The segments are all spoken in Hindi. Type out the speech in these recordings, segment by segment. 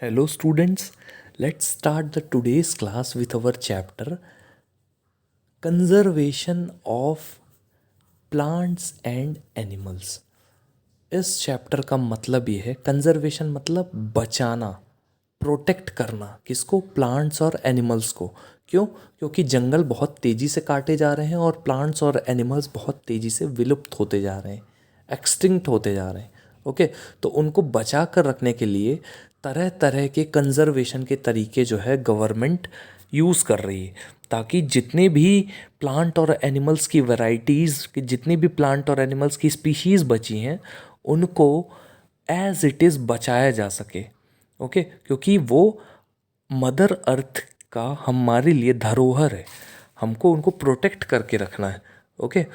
Hello students, let's start the today's class with our chapter Conservation of Plants and Animals. इस चैप्टर का मतलब ये है कंजर्वेशन मतलब बचाना, प्रोटेक्ट करना, किसको? प्लांट्स और एनिमल्स को। क्यों? क्योंकि जंगल बहुत तेज़ी से काटे जा रहे हैं और प्लांट्स और एनिमल्स बहुत तेज़ी से विलुप्त होते जा रहे हैं, एक्सटिंक्ट होते जा रहे हैं। ओके, तो उनको बचा कर रखने के लिए तरह तरह के कंजर्वेशन के तरीके जो है गवर्नमेंट यूज़ कर रही है, ताकि जितने भी प्लांट और एनिमल्स की वैरायटीज़, जितनी भी प्लांट और एनिमल्स की स्पीशीज़ बची हैं उनको एज इट इज़ बचाया जा सके। ओके, क्योंकि वो मदर अर्थ का हमारे लिए धरोहर है, हमको उनको प्रोटेक्ट करके रखना है। ओके,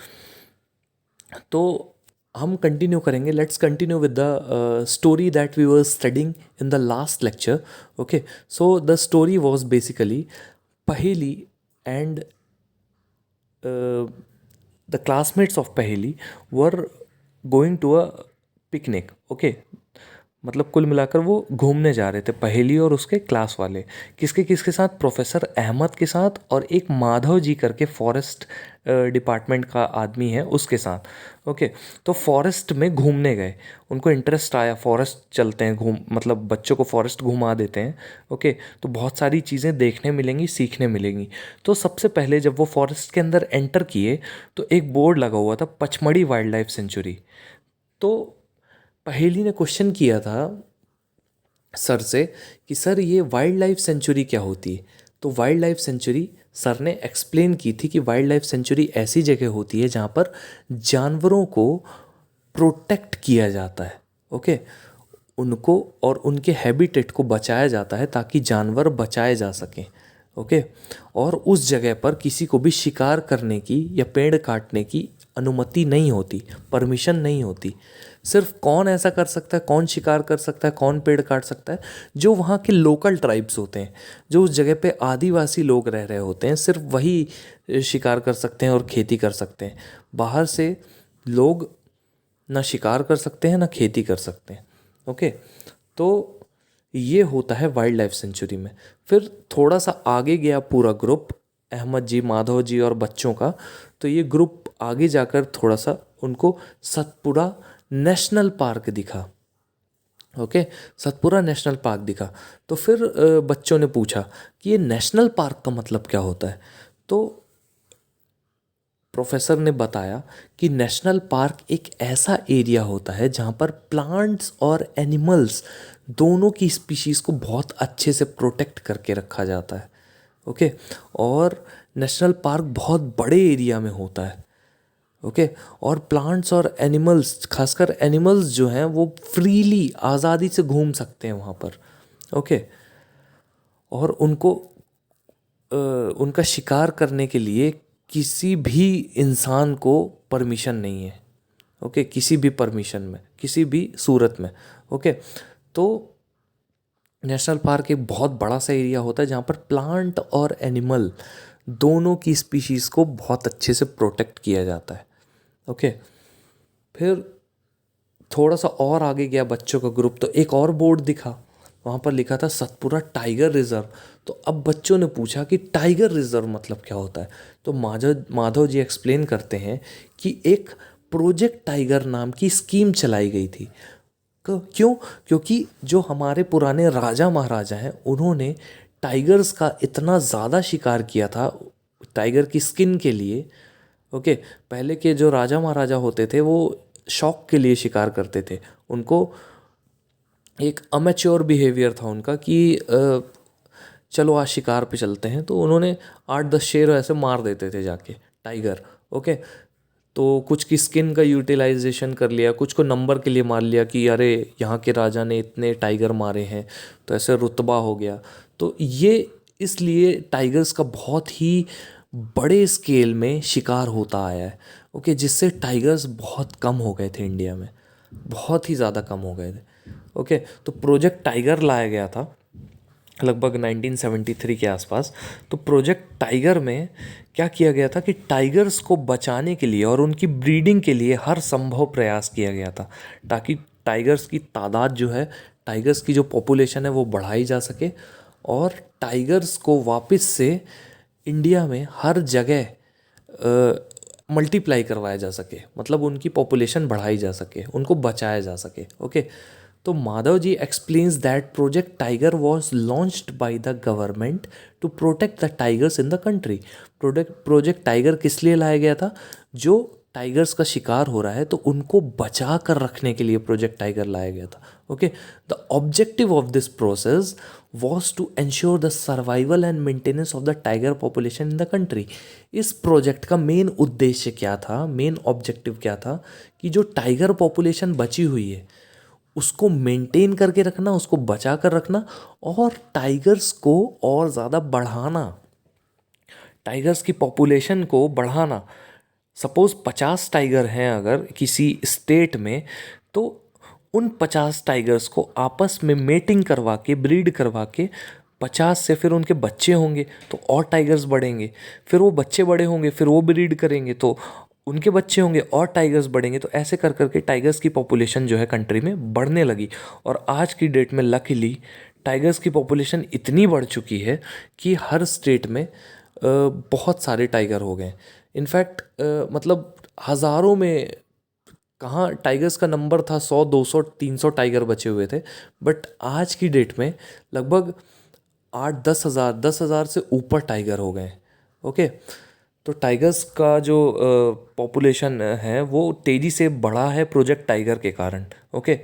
तो हम कंटिन्यू करेंगे। Let's continue with the story that we were studying in the last lecture. Okay, so the story was basically Paheli and the classmates of Paheli were going to a picnic. Okay, मतलब कुल मिलाकर वो घूमने जा रहे थे, पहेली और उसके क्लास वाले। किसके किसके साथ? प्रोफेसर अहमद के साथ और एक माधव जी करके फॉरेस्ट डिपार्टमेंट का आदमी है, उसके साथ। ओके, तो फॉरेस्ट में घूमने गए, उनको इंटरेस्ट आया, फॉरेस्ट चलते हैं, घूम मतलब बच्चों को फॉरेस्ट घुमा देते हैं। ओके, तो बहुत सारी चीज़ें देखने मिलेंगी, सीखने मिलेंगी। तो सबसे पहले जब वो फॉरेस्ट के अंदर एंटर किए तो एक बोर्ड लगा हुआ था, पचमढ़ी वाइल्ड लाइफ सेंचुरी। तो पहेली ने क्वेश्चन किया था सर से कि सर ये वाइल्ड लाइफ सेंचुरी क्या होती है? तो वाइल्ड लाइफ सेंचुरी सर ने एक्सप्लेन की थी कि वाइल्ड लाइफ सेंचुरी ऐसी जगह होती है जहाँ पर जानवरों को प्रोटेक्ट किया जाता है। ओके, उनको और उनके हैबिटेट को बचाया जाता है ताकि जानवर बचाए जा सकें। ओके, और उस जगह पर किसी को भी शिकार करने की या पेड़ काटने की अनुमति नहीं होती, परमिशन नहीं होती। सिर्फ कौन ऐसा कर सकता है, कौन शिकार कर सकता है, कौन पेड़ काट सकता है? जो वहाँ के लोकल ट्राइब्स होते हैं, जो उस जगह पे आदिवासी लोग रह रहे होते हैं, सिर्फ वही शिकार कर सकते हैं और खेती कर सकते हैं। बाहर से लोग ना शिकार कर सकते हैं ना खेती कर सकते हैं। ओके, तो ये होता है वाइल्ड लाइफ सेंचुरी में। फिर थोड़ा सा आगे गया पूरा ग्रुप, अहमद जी, माधव जी और बच्चों का। तो ये ग्रुप आगे जाकर थोड़ा सा उनको सतपुरा नेशनल पार्क दिखा। ओके, सतपुरा नेशनल पार्क दिखा। तो फिर बच्चों ने पूछा कि ये नेशनल पार्क का मतलब क्या होता है? तो प्रोफेसर ने बताया कि नेशनल पार्क एक ऐसा एरिया होता है जहाँ पर प्लांट्स और एनिमल्स दोनों की स्पीशीज़ को बहुत अच्छे से प्रोटेक्ट करके रखा जाता है। ओके, और नेशनल पार्क बहुत बड़े एरिया में होता है। ओके, और प्लांट्स और एनिमल्स, खासकर एनिमल्स जो हैं वो फ्रीली, आज़ादी से घूम सकते हैं वहाँ पर। ओके, और उनको उनका शिकार करने के लिए किसी भी इंसान को परमिशन नहीं है। ओके, किसी भी परमिशन में, किसी भी सूरत में। ओके, तो नेशनल पार्क एक बहुत बड़ा सा एरिया होता है जहाँ पर प्लांट और एनिमल दोनों की स्पीशीज़ को बहुत अच्छे से प्रोटेक्ट किया जाता है। ओके, फिर थोड़ा सा और आगे गया बच्चों का ग्रुप, तो एक और बोर्ड दिखा, वहाँ पर लिखा था सतपुरा टाइगर रिजर्व। तो अब बच्चों ने पूछा कि टाइगर रिजर्व मतलब क्या होता है? तो माधव जी एक्सप्लेन करते हैं कि एक प्रोजेक्ट टाइगर नाम की स्कीम चलाई गई थी। क्यों? क्योंकि जो हमारे पुराने राजा महाराजा हैं उन्होंने टाइगर्स का इतना ज़्यादा शिकार किया था टाइगर की स्किन के लिए। ओके, पहले के जो राजा महाराजा होते थे वो शौक के लिए शिकार करते थे। उनको एक अमेच्योर बिहेवियर था उनका कि चलो आज शिकार पे चलते हैं, तो उन्होंने 8-10 शेर ऐसे मार देते थे जाके, टाइगर। ओके, तो कुछ की स्किन का यूटिलाइजेशन कर लिया, कुछ को नंबर के लिए मार लिया कि अरे यहाँ के राजा ने इतने टाइगर मारे हैं, तो ऐसे रुतबा हो गया। तो ये इसलिए टाइगर्स का बहुत ही बड़े स्केल में शिकार होता आया है। ओके, जिससे टाइगर्स बहुत कम हो गए थे इंडिया में, बहुत ही ज़्यादा कम हो गए थे। ओके, तो प्रोजेक्ट टाइगर लाया गया था लगभग 1973 के आसपास। तो प्रोजेक्ट टाइगर में क्या किया गया था कि टाइगर्स को बचाने के लिए और उनकी ब्रीडिंग के लिए हर संभव प्रयास किया गया था, ताकि टाइगर्स की तादाद जो है टाइगर्स की जो पॉपुलेशन है वो बढ़ाई जा सके और टाइगर्स को वापस से इंडिया में हर जगह मल्टीप्लाई करवाया जा सके, मतलब उनकी पॉपुलेशन बढ़ाई जा सके, उनको बचाया जा सके। ओके, तो Madhav ji explains that project tiger was launched by the government to protect the tigers in the country. Project tiger किस लिए लाया गया था? जो टाइगर्स का शिकार हो रहा है तो उनको बचा कर रखने के लिए प्रोजेक्ट टाइगर लाया गया था। Okay, the objective of this process was to ensure the survival and maintenance of the tiger population in the country. इस प्रोजेक्ट का मेन उद्देश्य क्या था, मेन ऑब्जेक्टिव क्या था कि जो टाइगर पॉपुलेशन बची हुई है उसको मेंटेन करके रखना, उसको बचा कर रखना और टाइगर्स को और ज़्यादा बढ़ाना, टाइगर्स की पॉपुलेशन को बढ़ाना। सपोज़ 50 टाइगर हैं अगर किसी स्टेट में, तो उन 50 टाइगर्स को आपस में मेटिंग करवा के, ब्रीड करवा के 50 से फिर उनके बच्चे होंगे तो और टाइगर्स बढ़ेंगे, फिर वो बच्चे बड़े होंगे, फिर वो ब्रीड करेंगे तो उनके बच्चे होंगे और टाइगर्स बढ़ेंगे। तो ऐसे कर करके टाइगर्स की पॉपुलेशन जो है कंट्री में बढ़ने लगी और आज की डेट में लकीली टाइगर्स की पॉपुलेशन इतनी बढ़ चुकी है कि हर स्टेट में बहुत सारे टाइगर हो गए। इनफैक्ट मतलब हज़ारों में, कहाँ टाइगर्स का नंबर था 100 200 300 टाइगर बचे हुए थे, बट आज की डेट में लगभग 8 10 हज़ार से ऊपर टाइगर हो गए। ओके, तो टाइगर्स का जो पॉपुलेशन है वो तेज़ी से बढ़ा है प्रोजेक्ट टाइगर के कारण। ओके,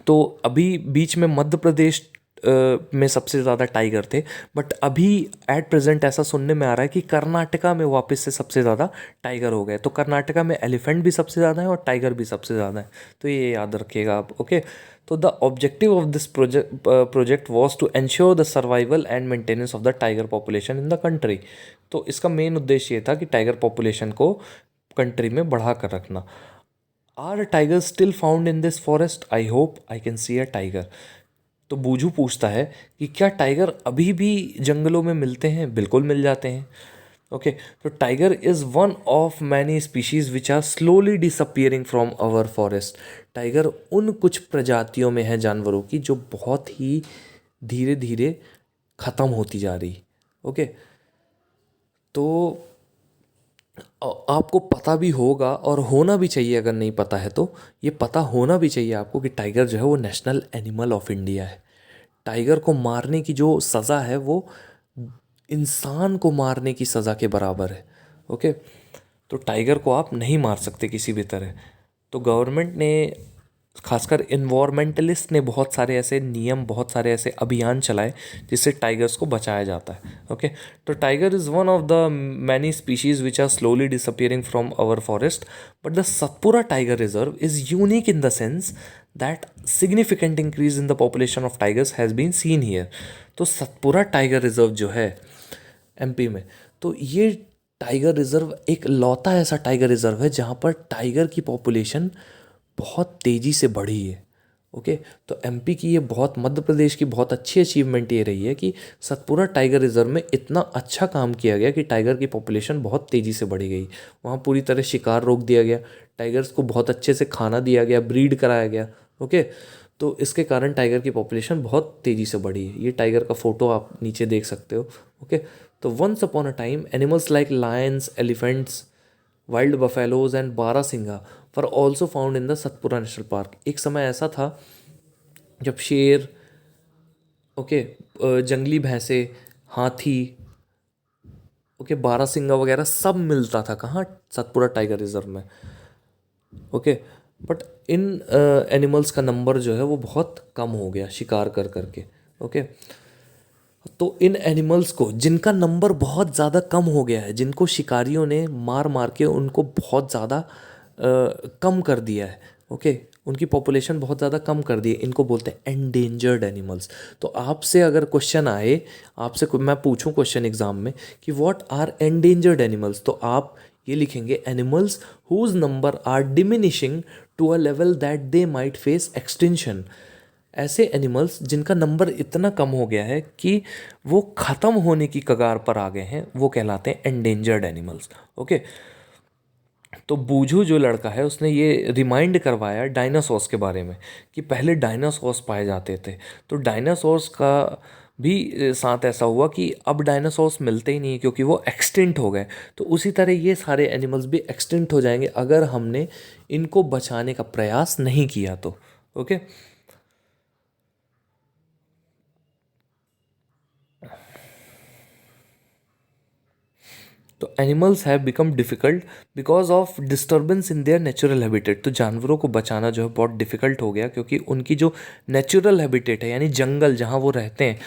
तो अभी बीच में मध्य प्रदेश में सबसे ज़्यादा टाइगर थे, बट अभी एट प्रेजेंट ऐसा सुनने में आ रहा है कि कर्नाटका में वापस से सबसे ज़्यादा टाइगर हो गए। तो कर्नाटका में एलिफेंट भी सबसे ज़्यादा है और टाइगर भी सबसे ज़्यादा है, तो ये याद रखिएगा आप। ओके, तो the objective of this project was to ensure the survival and maintenance of the tiger population in the country. तो इसका मेन उद्देश्य ये था कि टाइगर पॉपुलेशन को कंट्री में बढ़ा कर रखना। Are tiger still found in this forest? I hope I can see a tiger. तो बूझू पूछता है कि क्या टाइगर अभी भी जंगलों में मिलते हैं? बिल्कुल मिल जाते हैं। ओके, तो tiger is one of many species which are slowly disappearing from our forest. Tiger उन कुछ प्रजातियों में है जानवरों की जो बहुत ही धीरे धीरे ख़त्म होती जा रही। ओके, तो आपको पता भी होगा और होना भी चाहिए, अगर नहीं पता है तो ये पता होना भी चाहिए आपको कि टाइगर जो है वो नेशनल एनिमल ऑफ इंडिया है। टाइगर को मारने की जो सज़ा है वो इंसान को मारने की सज़ा के बराबर है। ओके, तो टाइगर को आप नहीं मार सकते किसी भी तरह। तो गवर्नमेंट ने, खासकर इन्वायरमेंटलिस्ट ने बहुत सारे ऐसे नियम, बहुत सारे ऐसे अभियान चलाए जिससे टाइगर्स को बचाया जाता है। ओके, तो tiger is one of the many species which are slowly disappearing from our forest, but the Satpura tiger reserve is unique in the sense that significant increase in the population of tigers has been seen here. तो सतपुरा टाइगर रिजर्व जो है एमपी में, तो ये टाइगर रिजर्व एक लौता ऐसा टाइगर रिजर्व है जहाँ पर टाइगर की पॉपुलेशन बहुत तेज़ी से बढ़ी है। ओके, तो एमपी की ये बहुत, मध्य प्रदेश की बहुत अच्छी अचीवमेंट ये रही है कि सतपुरा टाइगर रिजर्व में इतना अच्छा काम किया गया कि टाइगर की पॉपुलेशन बहुत तेज़ी से बढ़ी गई। वहाँ पूरी तरह शिकार रोक दिया गया, टाइगर्स को बहुत अच्छे से खाना दिया गया, ब्रीड कराया गया। ओके, तो इसके कारण टाइगर की पॉपुलेशन बहुत तेज़ी से बढ़ी है। ये टाइगर का फ़ोटो आप नीचे देख सकते हो। ओके, तो once upon a time animals like lions, elephants, wild buffaloes and barasingha were also found in the Satpura national park. एक समय ऐसा था जब शेर, ओके, जंगली भैंसे, हाथी, ओके, बारासिंगा वगैरह सब मिलता था कहाँ? सतपुरा टाइगर रिजर्व में। ओके, बट इन एनिमल्स का नंबर जो है वो बहुत कम हो गया शिकार कर करके। ओके, तो इन एनिमल्स को, जिनका नंबर बहुत ज़्यादा कम हो गया है, जिनको शिकारियों ने मार मार के उनको बहुत ज़्यादा कम कर दिया है, ओके, उनकी पॉपुलेशन बहुत ज़्यादा कम कर दी है, इनको बोलते हैं एंडेंजर्ड एनिमल्स। तो आपसे अगर क्वेश्चन आए, आपसे मैं पूछूं क्वेश्चन एग्जाम में कि व्हाट आर एंडेंजर्ड एनिमल्स, तो आप ये लिखेंगे animals whose number are diminishing to a level that they might face extinction. ऐसे एनिमल्स जिनका नंबर इतना कम हो गया है कि वो ख़त्म होने की कगार पर आ गए हैं, वो कहलाते हैं एंडेंजर्ड एनिमल्स। ओके, तो बूझू जो लड़का है उसने ये रिमाइंड करवाया डायनासोर्स के बारे में कि पहले डायनासोर्स पाए जाते थे। तो डायनासोर्स का भी साथ ऐसा हुआ कि अब डायनासोर्स मिलते ही नहीं क्योंकि वो एक्सटिंक्ट हो गए। तो उसी तरह ये सारे एनिमल्स भी एक्सटिंक्ट हो जाएंगे अगर हमने इनको बचाने का प्रयास नहीं किया तो। ओके। तो animals have become difficult because of disturbance in their natural habitat. तो जानवरों को बचाना जो है बहुत डिफ़िकल्ट हो गया क्योंकि उनकी जो नेचुरल हैबिटेट है यानी जंगल जहाँ वो रहते हैं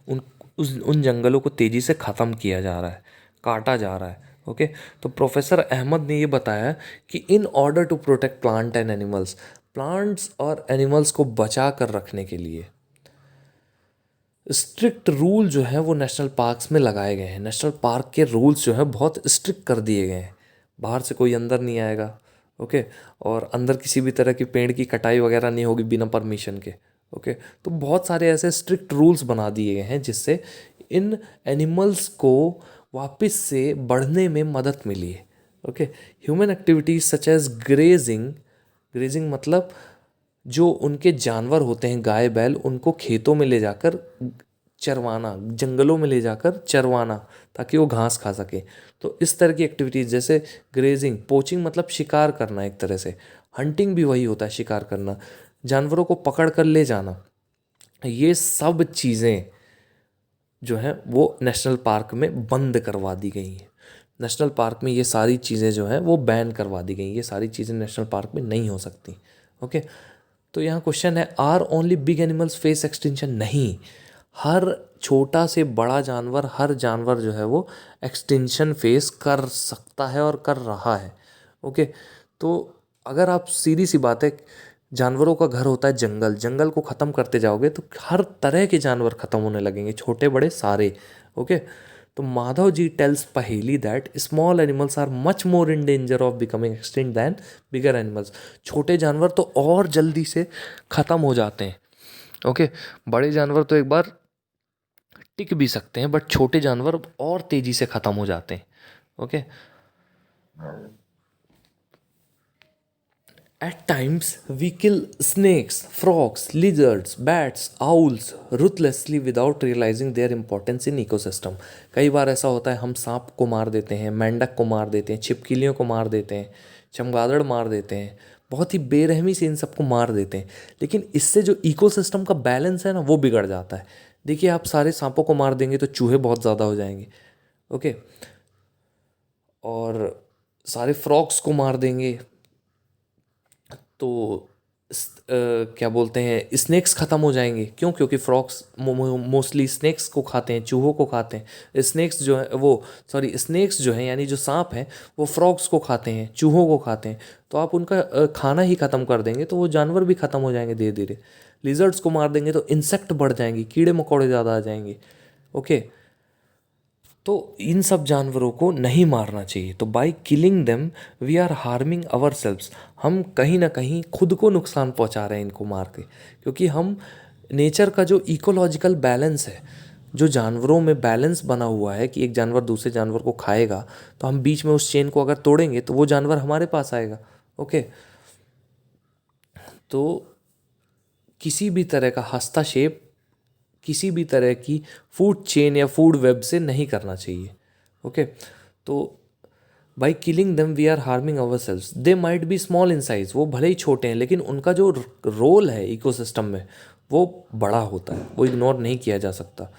उन जंगलों को तेज़ी से ख़त्म किया जा रहा है, काटा जा रहा है। ओके। तो प्रोफेसर अहमद ने ये बताया कि in order to protect plant and animals, plants और एनिमल्स को बचा कर रखने के लिए स्ट्रिक्ट रूल जो है वो नेशनल पार्क्स में लगाए गए हैं। नेशनल पार्क के रूल्स जो है बहुत स्ट्रिक्ट कर दिए गए हैं। बाहर से कोई अंदर नहीं आएगा। ओके। और अंदर किसी भी तरह की पेड़ की कटाई वगैरह नहीं होगी बिना परमिशन के। ओके। तो बहुत सारे ऐसे स्ट्रिक्ट रूल्स बना दिए गए हैं जिससे इन एनिमल्स को वापस से बढ़ने में मदद मिली है। Okay. Human activities such as grazing, grazing मतलब जो उनके जानवर होते हैं गाय बैल उनको खेतों में ले जाकर चरवाना, जंगलों में ले जाकर चरवाना ताकि वो घास खा सके। तो इस तरह की एक्टिविटीज़ जैसे ग्रेजिंग, पोचिंग मतलब शिकार करना एक तरह से, हंटिंग भी वही होता है शिकार करना, जानवरों को पकड़ कर ले जाना, ये सब चीज़ें जो हैं वो नेशनल पार्क में बंद करवा दी गई हैं। नेशनल पार्क में ये सारी चीज़ें जो हैं वो बैन करवा दी गई। ये सारी चीज़ें नेशनल पार्क में नहीं हो सकती। ओके। तो यहाँ क्वेश्चन है are only big animals face extinction? नहीं, हर छोटा से बड़ा जानवर, हर जानवर जो है वो एक्सटिंक्शन फेस कर सकता है और कर रहा है। ओके। तो अगर आप सीधी सी बात है, जानवरों का घर होता है जंगल, जंगल को ख़त्म करते जाओगे तो हर तरह के जानवर ख़त्म होने लगेंगे, छोटे बड़े सारे। ओके। तो Madhav ji tells Paheli that small animals are much more in danger of becoming extinct than bigger animals. छोटे जानवर तो और जल्दी से ख़त्म हो जाते हैं। ओके। बड़े जानवर तो एक बार टिक भी सकते हैं बट छोटे जानवर और तेज़ी से ख़त्म हो जाते हैं। Okay. At times, we kill snakes, frogs, lizards, bats, owls ruthlessly without realizing their importance in ecosystem. कई बार ऐसा होता है हम सांप को मार देते हैं, मेंढक को मार देते हैं, छिपकलियों को मार देते हैं, चमगादड़ मार देते हैं, बहुत ही बेरहमी से इन सबको मार देते हैं। लेकिन इससे जो इकोसिस्टम का बैलेंस है ना वो बिगड़ जाता है। देखिए आप सारे सांपों को मार देंगे तो चूहे बहुत ज़्यादा हो जाएंगे। ओके। और सारे फ्रॉग्स को मार देंगे तो क्या बोलते हैं स्नेक्स ख़त्म हो जाएंगे। क्यों? क्योंकि फ्रॉक्स मोस्टली स्नेक्स को खाते हैं, चूहों को खाते हैं। स्नेक्स जो है वो स्नेक्स जो है यानी जो सांप हैं वो फ्रॉक्स को खाते हैं, चूहों को खाते हैं। तो आप उनका खाना ही ख़त्म कर देंगे तो वो जानवर भी ख़त्म हो जाएंगे धीरे धीरे। लिजर्ड्स को मार देंगे तो इंसेक्ट बढ़ जाएंगे, कीड़े मकोड़े ज़्यादा आ जाएंगे। ओके। तो इन सब जानवरों को नहीं मारना चाहिए। तो by killing them we are harming ourselves, हम कहीं ना कहीं खुद को नुकसान पहुंचा रहे हैं इनको मार के। क्योंकि हम नेचर का जो इकोलॉजिकल बैलेंस है, जो जानवरों में बैलेंस बना हुआ है कि एक जानवर दूसरे जानवर को खाएगा, तो हम बीच में उस चेन को अगर तोड़ेंगे तो वो जानवर हमारे पास आएगा। ओके। तो किसी भी तरह का हस्तक्षेप किसी भी तरह की फूड चेन या फूड वेब से नहीं करना चाहिए। ओके। तो by killing them we are harming ourselves. They might be small in size, वो भले ही छोटे हैं लेकिन उनका जो रोल है इकोसिस्टम में वो बड़ा होता है, वो इग्नोर नहीं किया जा सकता।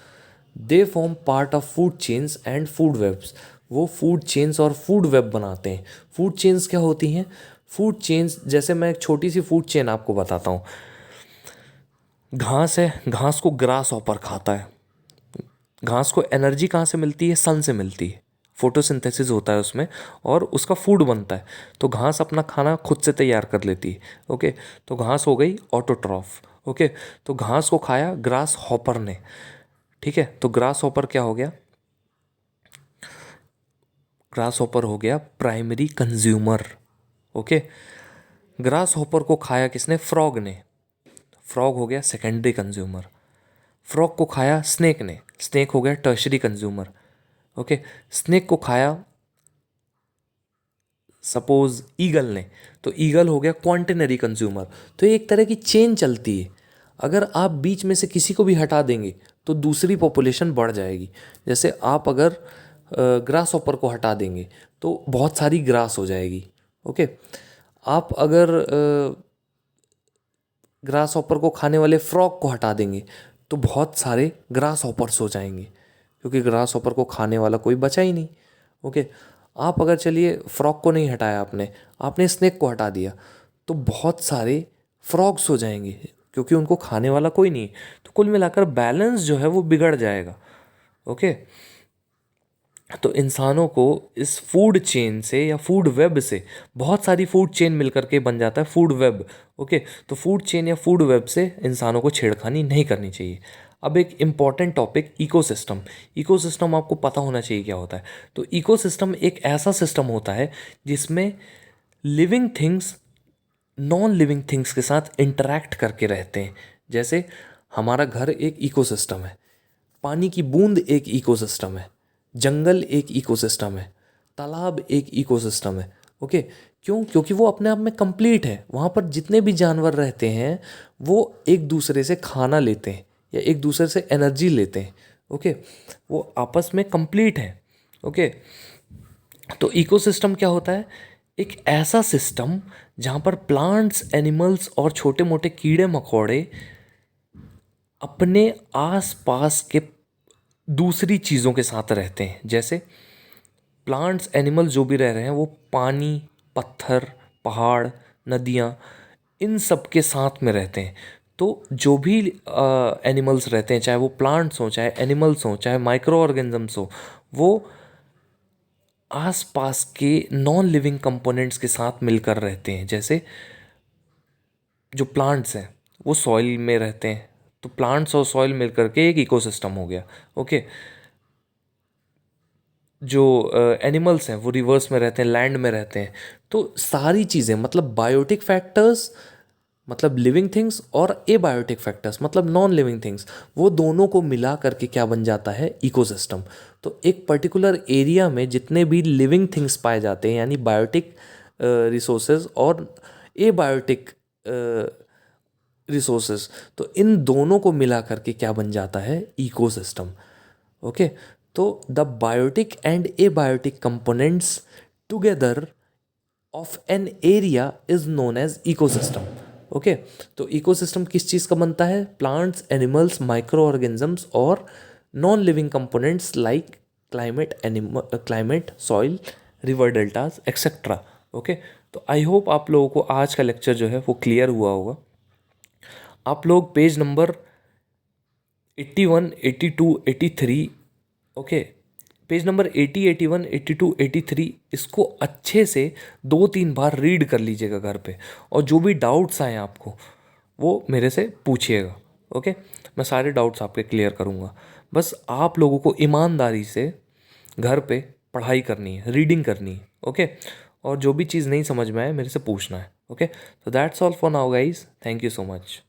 They form part of food chains and food webs, वो फूड चेन्स और फूड वेब बनाते हैं। फूड चेन्स क्या होती हैं? फूड चेन्स जैसे मैं एक छोटी सी फूड चेन आपको बताता हूँ। घास है, घास को ग्रास हॉपर खाता है। घास को एनर्जी कहाँ से मिलती है? सन से मिलती है, फोटोसिंथेसिस होता है उसमें और उसका फूड बनता है। तो घास अपना खाना खुद से तैयार कर लेती है। ओके। तो घास हो गई ऑटोट्रॉफ। ओके। तो घास को खाया ग्रास हॉपर ने। ठीक है। तो ग्रास हॉपर क्या हो गया? ग्रास हॉपर हो गया primary consumer. Okay. Grass hopper को खाया किसने? फ्रॉग ने। फ्रॉग हो गया सेकेंडरी कंज्यूमर। फ्रॉग को खाया स्नेक ने, स्नेक हो गया टर्शरी कंज्यूमर। ओके। स्नेक को खाया सपोज ईगल ने, तो ईगल हो गया क्वांटिनरी कंज्यूमर। तो ये एक तरह की चेन चलती है, अगर आप बीच में से किसी को भी हटा देंगे तो दूसरी पॉपुलेशन बढ़ जाएगी। जैसे आप अगर ग्रास हॉपर को हटा देंगे तो बहुत सारी ग्रास हो जाएगी। ओके, आप अगर ग्रास हॉपर को खाने वाले फ्रॉग को हटा देंगे तो बहुत सारे ग्रास हॉपर्स हो जाएंगे, क्योंकि ग्रास हॉपर को खाने वाला कोई बचा ही नहीं। ओके, आप अगर चलिए फ्रॉग को नहीं हटाया, आपने आपने स्नेक को हटा दिया तो बहुत सारे फ्रॉग्स हो जाएंगे, क्योंकि उनको खाने वाला कोई नहीं। तो कुल मिलाकर बैलेंस जो है वो बिगड़ जाएगा। ओके, तो इंसानों को इस फूड चेन से या फूड वेब से, बहुत सारी फूड चेन मिलकर के बन जाता है फूड वेब। ओके, तो फूड चेन या फूड वेब से इंसानों को छेड़खानी नहीं करनी चाहिए। अब एक इम्पॉर्टेंट टॉपिक, इकोसिस्टम। इकोसिस्टम आपको पता होना चाहिए क्या होता है। तो इकोसिस्टम एक ऐसा सिस्टम होता है जिसमें living things non living things के साथ इंटरैक्ट करके रहते हैं। जैसे हमारा घर एक इकोसिस्टम है, पानी की बूंद एक इकोसिस्टम है, जंगल एक इकोसिस्टम है, तालाब एक इकोसिस्टम है। ओके, क्यों? क्योंकि वो अपने आप में कंप्लीट है। वहाँ पर जितने भी जानवर रहते हैं वो एक दूसरे से खाना लेते हैं या एक दूसरे से एनर्जी लेते हैं। ओके, वो आपस में कंप्लीट है। ओके, तो इकोसिस्टम क्या होता है? एक ऐसा सिस्टम जहाँ पर प्लांट्स, एनिमल्स और छोटे मोटे कीड़े मकोड़े अपने आसपास के दूसरी चीज़ों के साथ रहते हैं। जैसे प्लांट्स, एनिमल्स जो भी रह रहे हैं वो पानी, पत्थर, पहाड़, नदियाँ, इन सब के साथ में रहते हैं। तो जो भी एनिमल्स रहते हैं, चाहे वो प्लांट्स हों, चाहे एनिमल्स हों, चाहे माइक्रो ऑर्गेनिजम्स हो, वो आसपास के नॉन लिविंग कंपोनेंट्स के साथ मिलकर रहते हैं। जैसे जो प्लांट्स हैं वो सॉइल में रहते हैं, तो प्लांट्स और सॉइल मिलकर के एक इकोसिस्टम हो गया। ओके, जो एनिमल्स हैं वो रिवर्स में रहते हैं, लैंड में रहते हैं। तो सारी चीज़ें, मतलब बायोटिक फैक्टर्स मतलब लिविंग थिंग्स, और एबायोटिक फैक्टर्स मतलब नॉन लिविंग थिंग्स, वो दोनों को मिला करके क्या बन जाता है? इकोसिस्टम। तो एक पर्टिकुलर एरिया में जितने भी लिविंग थिंग्स पाए जाते हैं, यानी बायोटिक रिसोर्सेज और एबायोटिक रिसोर्सेज, तो इन दोनों को मिला करके क्या बन जाता है? इकोसिस्टम। ओके, तो the biotic and abiotic components together of an area is known as ecosystem. Okay, तो इकोसिस्टम किस चीज़ का बनता है? प्लांट्स, एनिमल्स, माइक्रो ऑर्गेनिजम्स और non living components like climate, soil, river deltas etcetera. Okay, तो आई होप आप लोगों को आज का लेक्चर जो है वो क्लियर हुआ होगा। आप लोग page number 81, 82, 83, okay, page number 80, 81, 82, 83 इसको अच्छे से 2-3 बार रीड कर लीजिएगा घर पे, और जो भी डाउट्स आए आपको वो मेरे से पूछिएगा। ओके, मैं सारे डाउट्स आपके क्लियर करूँगा। बस आप लोगों को ईमानदारी से घर पे पढ़ाई करनी है, रीडिंग करनी है। ओके, और जो भी चीज़ नहीं समझ में आए मेरे से पूछना है। ओके, तो that's all for now guys, thank you so much.